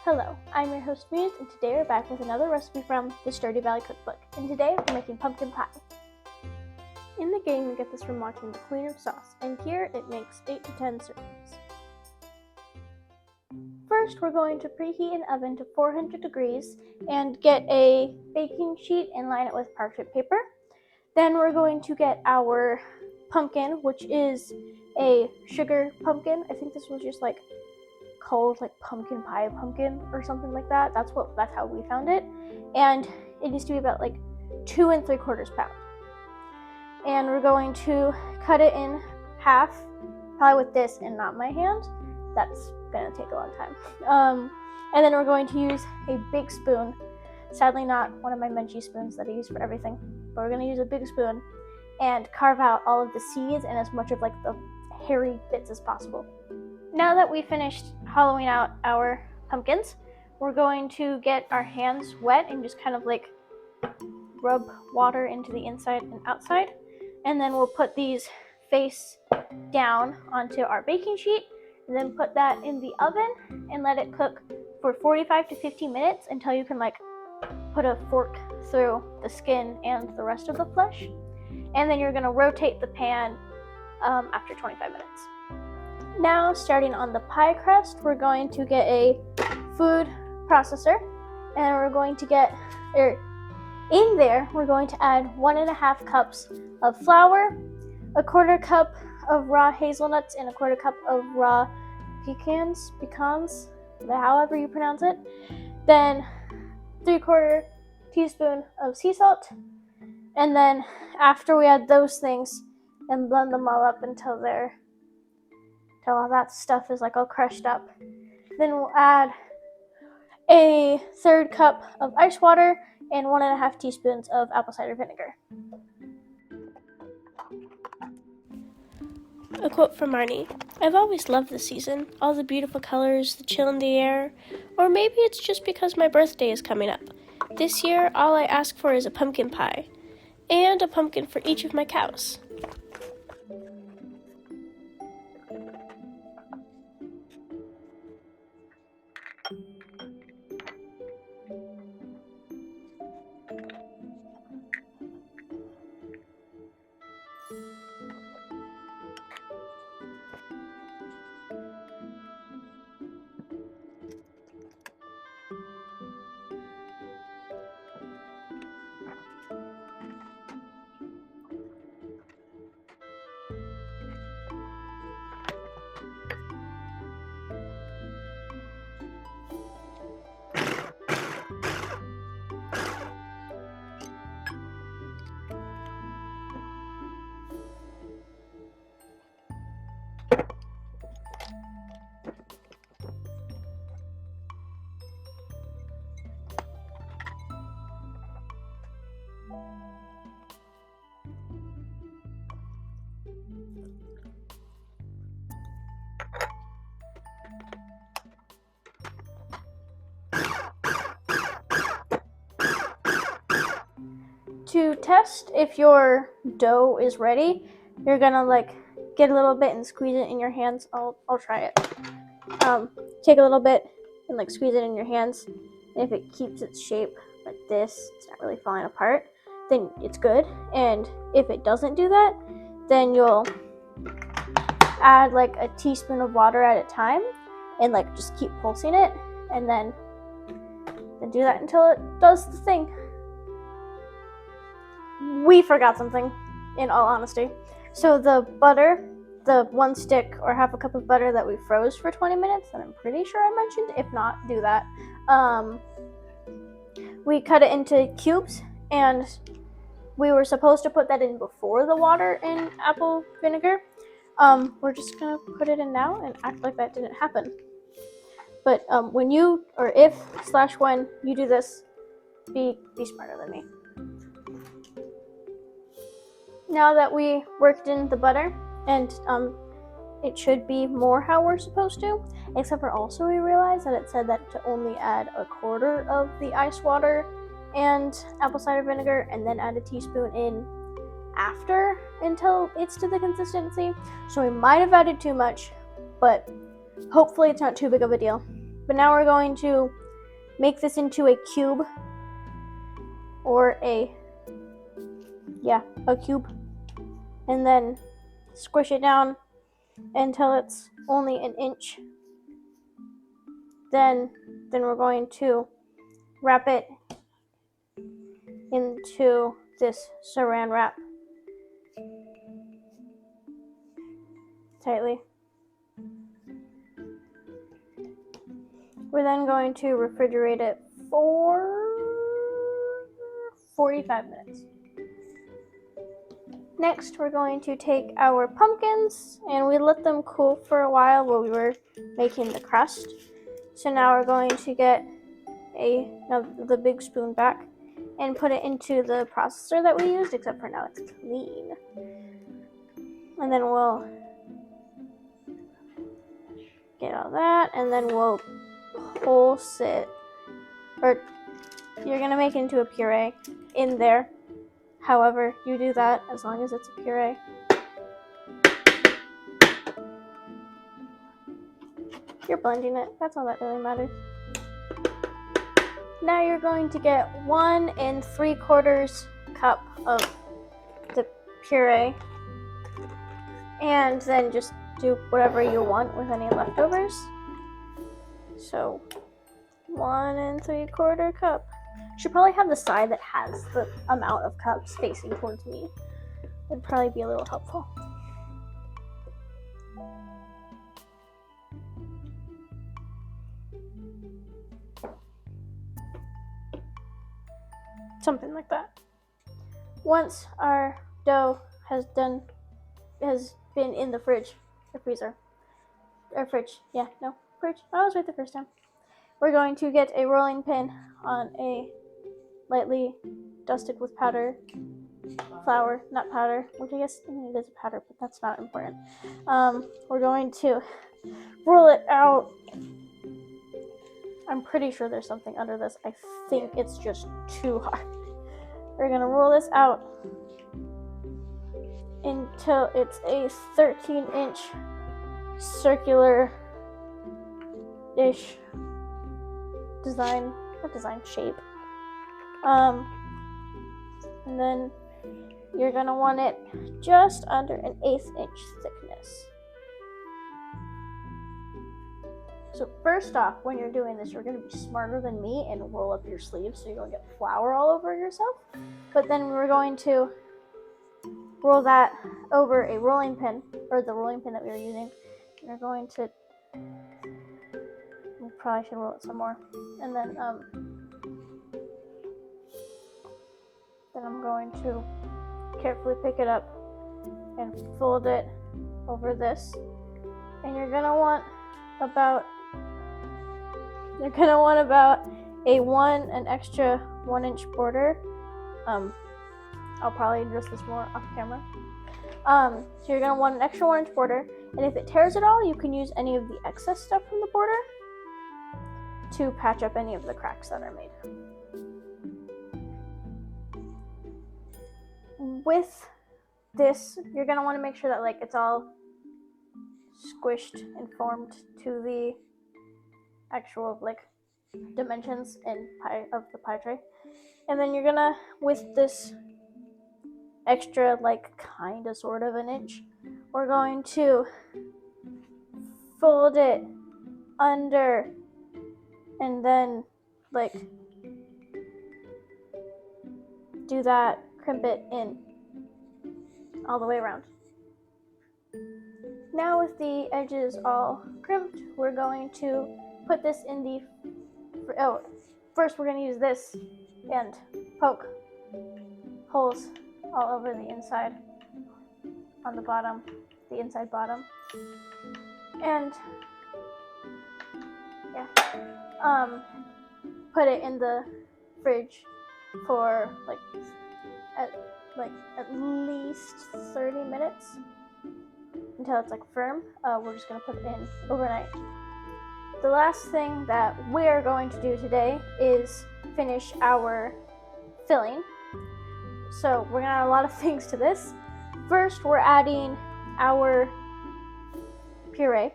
Hello, I'm your host Muse, and today we're back with another recipe from the Stardew Valley cookbook. And today we're making pumpkin pie. In the game, you get this from watching the Queen of Sauce, and here it makes 8 to 10 servings. First, we're going to preheat an oven to 400 degrees and get a baking sheet and line it with parchment paper. Then we're going to get our pumpkin, which is a sugar pumpkin. I think this was just called pumpkin pie pumpkin or something like that. That's how we found it. And it needs to be about 2 3/4 pounds. And we're going to cut it in half, probably with this and not my hand. That's gonna take a long time. And then we're going to use a big spoon. Sadly not one of my Menchie spoons that I use for everything, but we're gonna use a big spoon and carve out all of the seeds and as much of the hairy bits as possible. Now that we finished hollowing out our pumpkins, we're going to get our hands wet and just kind of rub water into the inside and outside. And then we'll put these face down onto our baking sheet and then put that in the oven and let it cook for 45 to 50 minutes until you can put a fork through the skin and the rest of the flesh. And then you're gonna rotate the pan after 25 minutes. Now, starting on the pie crust, we're going to get a food processor, and we're going to we're going to add 1.5 cups of flour, 1/4 cup of raw hazelnuts, and 1/4 cup of raw pecans, however you pronounce it. Then 3/4 teaspoon of sea salt, and then after we add those things and blend them all up until all that stuff is all crushed up. Then we'll add a 1/3 cup of ice water and 1.5 teaspoons of apple cider vinegar. A quote from Marnie: "I've always loved this season, all the beautiful colors, the chill in the air, or maybe it's just because my birthday is coming up. This year, all I ask for is a pumpkin pie, and a pumpkin for each of my cows." To test if your dough is ready, you're gonna get a little bit and squeeze it in your hands. I'll try it. Take a little bit and squeeze it in your hands. And if it keeps its shape like this, it's not really falling apart, then it's good. And if it doesn't do that, then you'll add a teaspoon of water at a time and just keep pulsing it, and then do that until it does the thing. We forgot something, in all honesty. So the butter, the 1 stick or 1/2 cup of butter that we froze for 20 minutes, that I'm pretty sure I mentioned, if not, do that. We cut it into cubes, and we were supposed to put that in before the water and apple vinegar. We're just gonna put it in now and act like that didn't happen. But when you do this, be smarter than me. Now that we worked in the butter, and it should be more how we're supposed to, except for also we realized that it said that to only add 1/4 of the ice water and apple cider vinegar, and then add a teaspoon in after until it's to the consistency. So we might have added too much, but hopefully it's not too big of a deal. But now we're going to make this into a cube, or a cube, and then squish it down until it's only an inch. Then we're going to wrap it into this saran wrap tightly. We're then going to refrigerate it for 45 minutes. Next, we're going to take our pumpkins, and we let them cool for a while we were making the crust. So now we're going to get the big spoon back and put it into the processor that we used, except for now it's clean. And then we'll get all that, and then we'll pulse it, or you're gonna make it into a puree in there. However you do that, as long as it's a puree. You're blending it, that's all that really matters. Now you're going to get 1 3/4 cup of the puree, and then just do whatever you want with any leftovers. So 1 3/4 cup. Should probably have the side that has the amount of cups facing towards me. Would probably be a little helpful. Something like that. Once our dough has been in the fridge, or freezer, or fridge, fridge. I was right the first time. We're going to get a rolling pin on a lightly dusted with powder flour, not powder, which I guess it is a powder, but that's not important. We're going to roll it out. I'm pretty sure there's something under this. I think it's just too hard. We're gonna roll this out until it's a 13-inch circular-ish shape. And then you're gonna want it just under an 1/8 inch thickness. So first off, when you're doing this, you're gonna be smarter than me and roll up your sleeves so you don't get flour all over yourself. But then we're going to roll that over a rolling pin, or the rolling pin that we were using. We're going to, we probably should roll it some more. And then I'm going to carefully pick it up and fold it over this. And you're gonna want about an extra 1-inch border. I'll probably address this more off camera. So you're gonna want an extra 1-inch border, and if it tears at all, you can use any of the excess stuff from the border to patch up any of the cracks that are made. With this, you're gonna want to make sure that it's all squished and formed to the actual dimensions of the pie tray. And then you're gonna, with this extra kind of sort of an inch, we're going to fold it under and then do that, crimp it in all the way around. Now with the edges all crimped, we're going to put this in the, first we're going to use this and poke holes all over the inside, on the bottom, the inside bottom. And put it in the fridge for at least 30 minutes until it's firm. We're just gonna put it in overnight. The last thing that we're going to do today is finish our filling. So we're gonna add a lot of things to this. First, we're adding our puree.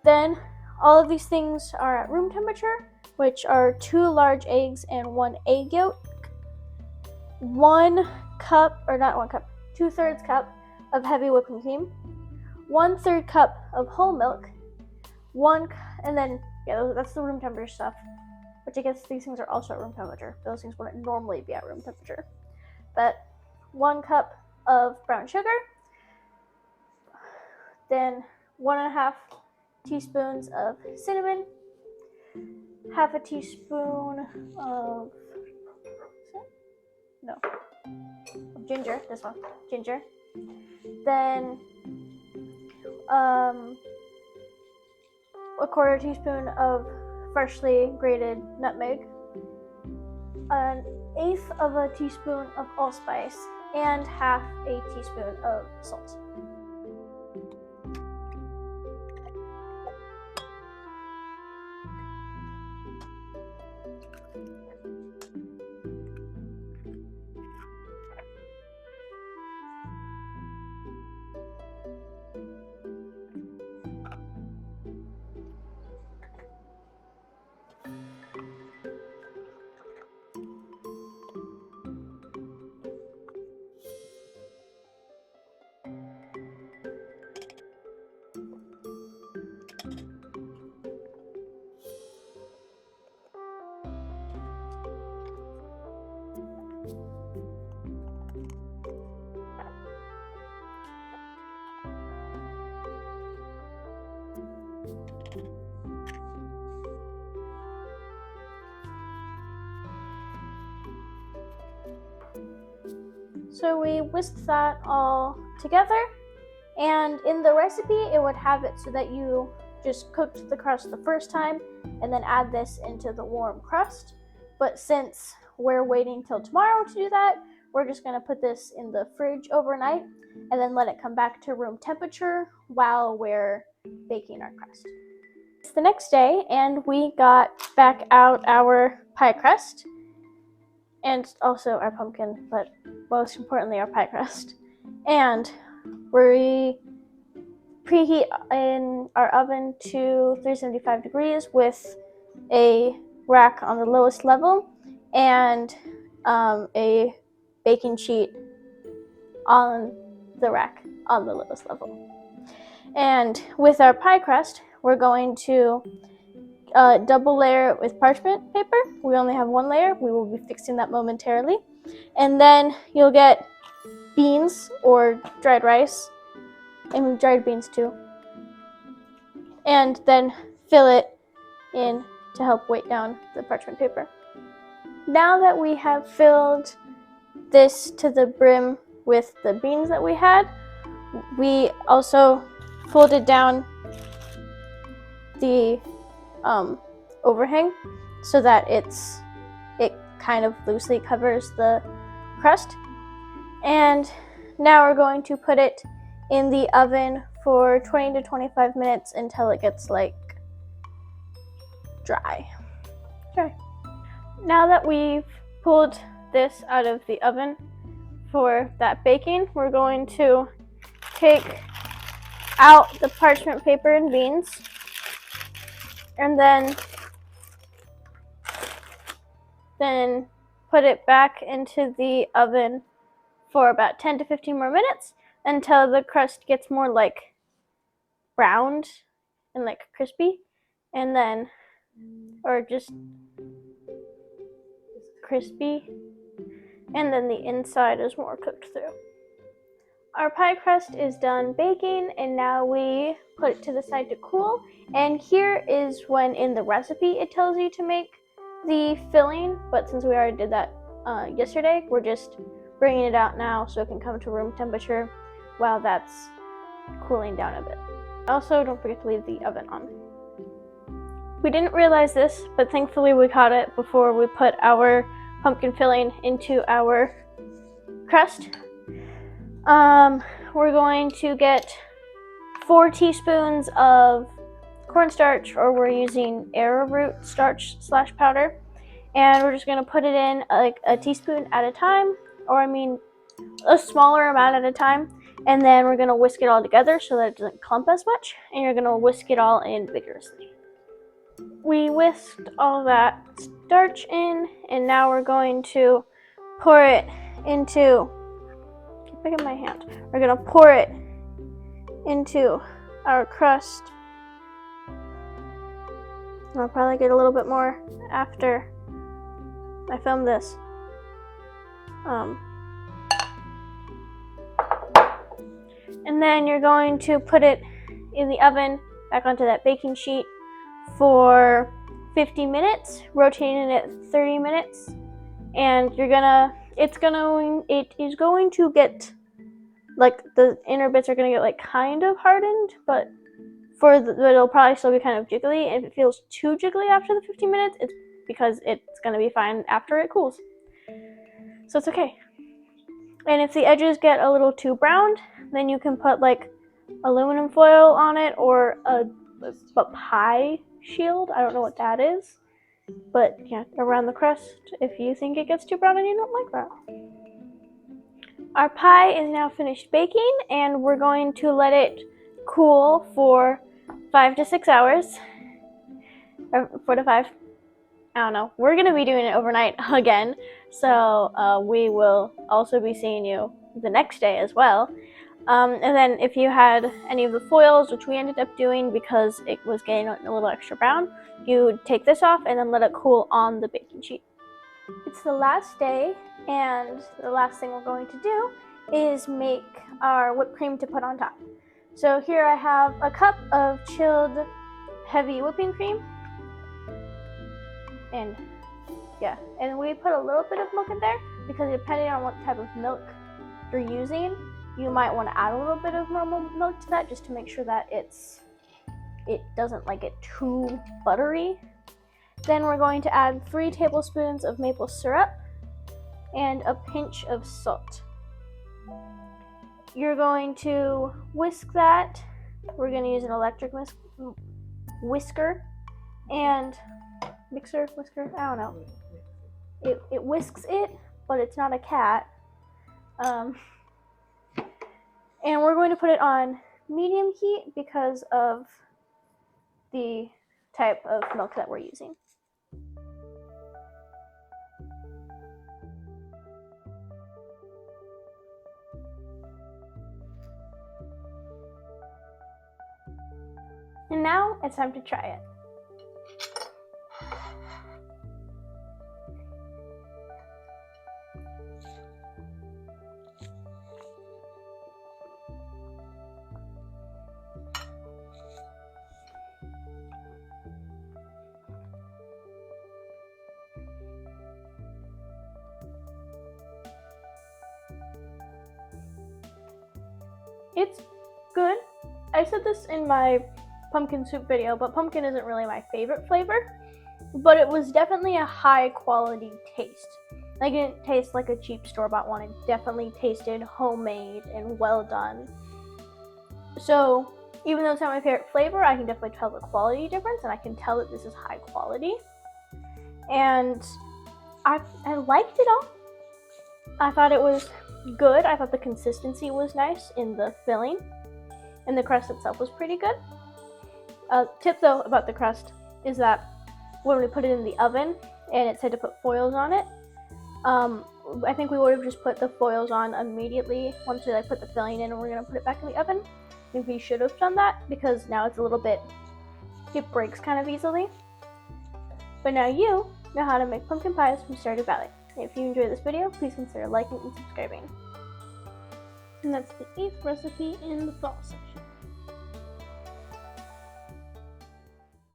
Then all of these things are at room temperature, which are 2 large eggs and 1 egg yolk, 1 cup, or not 1 cup, 2/3 cup of heavy whipping cream, 1/3 cup of whole milk, and then, yeah, that's the room temperature stuff, which I guess these things are also at room temperature. Those things wouldn't normally be at room temperature. But 1 cup of brown sugar, then 1.5 teaspoons of cinnamon, 1/2 teaspoon of ginger, this one, ginger, then 1/4 teaspoon of freshly grated nutmeg, 1/8 of a teaspoon of allspice, and 1/2 a teaspoon of salt. So we whisked that all together, and in the recipe it would have it so that you just cooked the crust the first time and then add this into the warm crust. But since we're waiting till tomorrow to do that, we're just going to put this in the fridge overnight and then let it come back to room temperature while we're baking our crust. It's the next day, and we got back out our pie crust and also our pumpkin, but most importantly our pie crust. And we preheat in our oven to 375 degrees with a rack on the lowest level and a baking sheet on the rack on the lowest level. And with our pie crust, we're going to double layer it with parchment paper. We only have 1 layer. We will be fixing that momentarily. And then you'll get beans or dried rice, and dried beans too. And then fill it in to help weight down the parchment paper. Now that we have filled this to the brim with the beans that we had, we also folded down the overhang so that it kind of loosely covers the crust. And now we're going to put it in the oven for 20 to 25 minutes until it gets like dry. Now that we've pulled this out of the oven for that baking, we're going to take out the parchment paper and beans, and then put it back into the oven for about 10 to 15 more minutes until the crust gets more like browned and like crispy, and then, or just crispy, and then the inside is more cooked through. Our pie crust is done baking, and now we put it to the side to cool. And here is when in the recipe it tells you to make the filling, but since we already did that yesterday, we're just bringing it out now so it can come to room temperature while that's cooling down a bit. Also, don't forget to leave the oven on. We didn't realize this, but thankfully we caught it before we put our pumpkin filling into our crust. We're going to get 4 teaspoons of cornstarch, or we're using arrowroot starch / powder, and we're just going to put it in like a teaspoon at a time, or a smaller amount at a time, and then we're going to whisk it all together so that it doesn't clump as much, and you're going to whisk it all in vigorously. we whisked all that starch in, and now we're going to pour it into, pick up my hand, we're going to pour it into our crust. I'll probably get a little bit more after I film this. And then you're going to put it in the oven, back onto that baking sheet for 50 minutes, rotating it 30 minutes, and it is going to get, like, the inner bits are going to get like kind of hardened, but it'll probably still be kind of jiggly. If it feels too jiggly after the 15 minutes, it's because it's going to be fine after it cools. So it's okay. And if the edges get a little too browned, then you can put like aluminum foil on it, or a pie shield. I don't know what that is. But yeah, around the crust if you think it gets too brown and you don't like that. Our pie is now finished baking, and we're going to let it cool for 5 to 6 hours. Or 4 to 5. I don't know. We're going to be doing it overnight again. So we will also be seeing you the next day as well. And then if you had any of the foils, which we ended up doing because it was getting a little extra brown, you take this off and then let it cool on the baking sheet. It's the last day, and the last thing we're going to do is make our whipped cream to put on top. So here I have a cup of chilled heavy whipping cream. And yeah, and we put a little bit of milk in there because depending on what type of milk you're using, you might want to add a little bit of normal milk to that just to make sure that it doesn't like get too buttery. Then we're going to add 3 tablespoons of maple syrup and a pinch of salt. You're going to whisk that. We're going to use an electric whisker and whisker, I don't know. It whisks it, but it's not a cat. And we're going to put it on medium heat because of the type of milk that we're using. And now it's time to try it. It's good. I said this in my pumpkin soup video, but pumpkin isn't really my favorite flavor, but it was definitely a high quality taste. Like, it didn't taste like a cheap store-bought one. It definitely tasted homemade and well done. So even though it's not my favorite flavor, I can definitely tell the quality difference, and I can tell that this is high quality. And I liked it all. I thought it was good. I thought the consistency was nice in the filling, and the crust itself was pretty good. Tip though about the crust is that when we put it in the oven and it said to put foils on it, I think we would have just put the foils on immediately once we put the filling in and we're going to put it back in the oven. I think we should have done that because now it's a little bit, it breaks kind of easily. But now you know how to make pumpkin pies from Stardew Valley. If you enjoyed this video, please consider liking and subscribing. And that's the 8th recipe in the fall section.